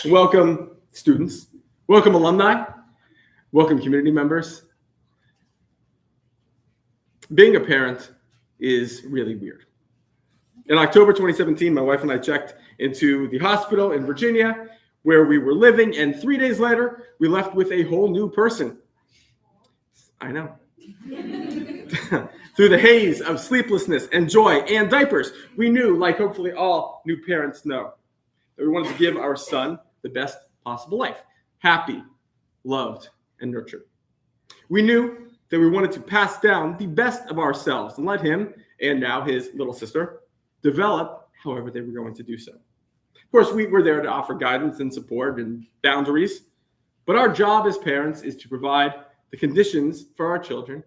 Welcome, students. Welcome, alumni. Welcome, community members. Being a parent is really weird. In October 2017, my wife and I checked into the hospital in Virginia where we were living, and 3 days later, we left with a whole new person. I know. Through the haze of sleeplessness and joy and diapers, we knew, like hopefully all new parents know, that we wanted to give our son the best possible life, happy, loved, and nurtured. We knew that we wanted to pass down the best of ourselves and let him, and now his little sister, develop however they were going to do so. Of course, we were there to offer guidance and support and boundaries, but our job as parents is to provide the conditions for our children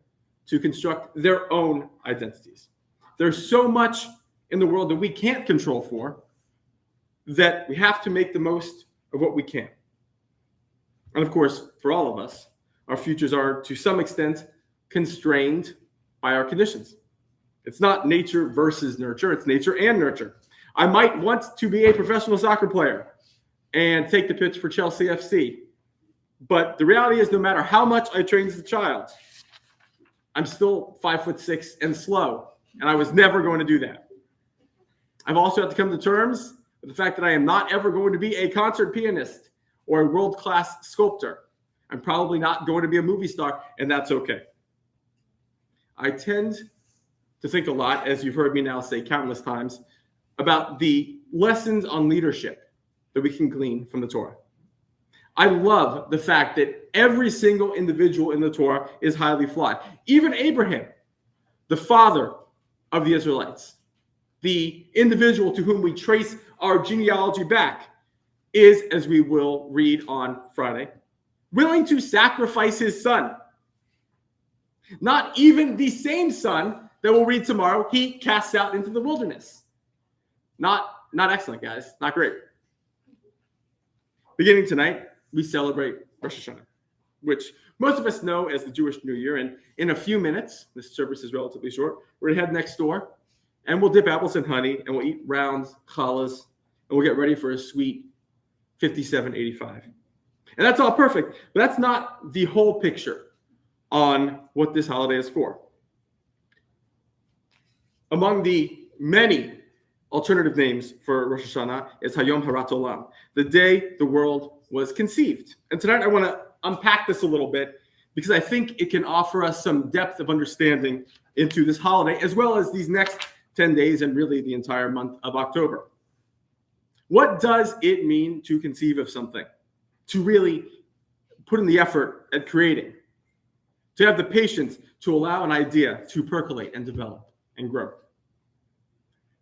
to construct their own identities. There's so much in the world that we can't control for that we have to make the most of what we can. And of course, for all of us, our futures are to some extent constrained by our conditions. It's not nature versus nurture, it's nature and nurture. I might want to be a professional soccer player and take the pitch for Chelsea FC. But the reality is, no matter how much I trained as a child, I'm still 5'6" and slow, and I was never going to do that. I've also had to come to terms with the fact that I am not ever going to be a concert pianist or a world-class sculptor. I'm probably not going to be a movie star, and that's okay. I tend to think a lot, as you've heard me now say countless times, about the lessons on leadership that we can glean from the Torah. I love the fact that every single individual in the Torah is highly flawed. Even Abraham, the father of the Israelites, the individual to whom we trace our genealogy back, is, as we will read on Friday, willing to sacrifice his son. Not even the same son that we'll read tomorrow, he casts out into the wilderness. Not excellent, guys. Not great. Beginning tonight, we celebrate Rosh Hashanah, which most of us know as the Jewish New Year. And in a few minutes, this service is relatively short, we're going to head next door, and we'll dip apples in honey, and we'll eat rounds, challahs, and we'll get ready for a sweet 5785. And that's all perfect, but that's not the whole picture on what this holiday is for. Among the many alternative names for Rosh Hashanah is Hayom Harat Olam, the day the world was conceived. And tonight I want to unpack this a little bit because I think it can offer us some depth of understanding into this holiday, as well as these next 10 days and really the entire month of October. What does it mean to conceive of something? To really put in the effort at creating, to have the patience to allow an idea to percolate and develop and grow.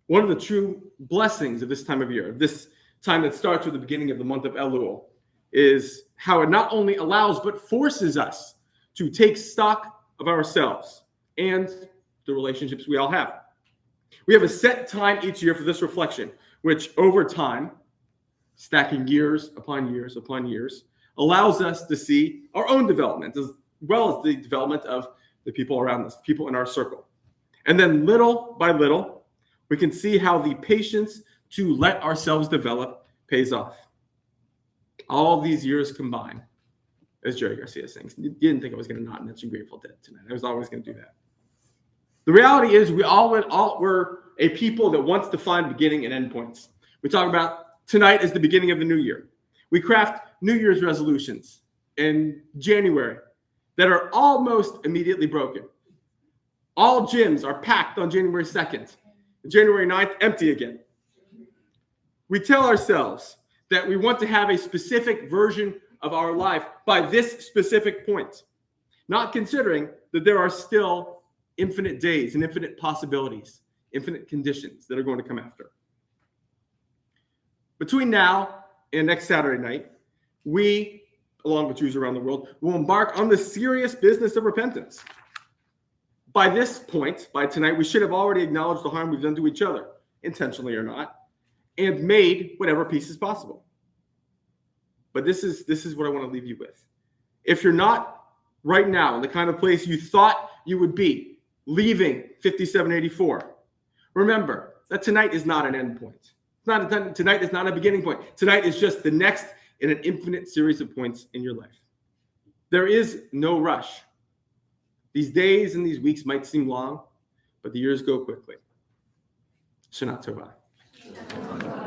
One of the true blessings of this time of year, this time that starts with the beginning of the month of Elul, is how it not only allows but forces us to take stock of ourselves and the relationships we all have. We have a set time each year for this reflection, which over time, stacking years upon years upon years, allows us to see our own development as well as the development of the people around us, people in our circle. And then little by little, we can see how the patience to let ourselves develop pays off. All these years combined, as Jerry Garcia sings. You didn't think I was going to not mention Grateful Dead tonight. I was always going to do that. The reality is we're a people that wants to find beginning and end points. We talk about tonight as the beginning of the new year. We craft New Year's resolutions in January that are almost immediately broken. All gyms are packed on January 2nd. January 9th, empty again. We tell ourselves that we want to have a specific version of our life by this specific point, not considering that there are still infinite days and infinite possibilities, infinite conditions that are going to come after. Between now and next Saturday night, we, along with Jews around the world, will embark on the serious business of repentance. By this point, by tonight, we should have already acknowledged the harm we've done to each other, intentionally or not, and made whatever peace is possible. But this is what I want to leave you with. If you're not right now in the kind of place you thought you would be, leaving 5784, remember that tonight is not an end point. Tonight is not a beginning point. Tonight is just the next in an infinite series of points in your life. There is no rush. These days and these weeks might seem long, but the years go quickly. Shana Tova.